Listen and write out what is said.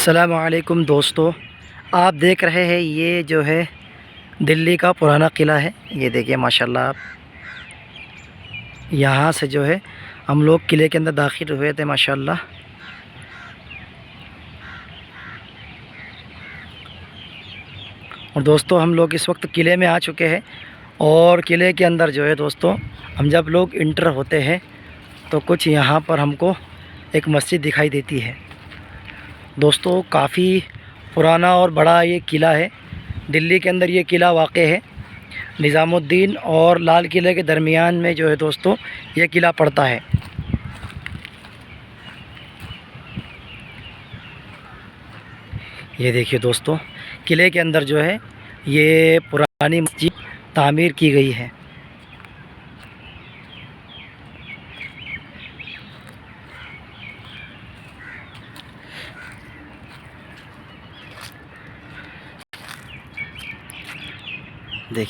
अस्सलाम वालेकुम दोस्तों, आप देख रहे हैं ये जो है दिल्ली का पुराना किला है। ये देखिए माशाल्लाह, आप यहाँ से जो है हम लोग किले के अंदर दाखिल हुए थे माशाल्लाह। और दोस्तों हम लोग इस वक्त किले में आ चुके हैं। और किले के अंदर जो है दोस्तों, हम जब लोग इंटर होते हैं तो कुछ यहाँ पर हमको एक मस्जिद दिखाई देती है। दोस्तों काफ़ी पुराना और बड़ा ये किला है। दिल्ली के अंदर ये किला वाक़ है। निज़ामुद्दीन और लाल किले के दरमियान में जो है दोस्तों ये किला पड़ता है। ये देखिए दोस्तों, किले के अंदर जो है ये पुरानी मस्जिद तामीर की गई है। देखिए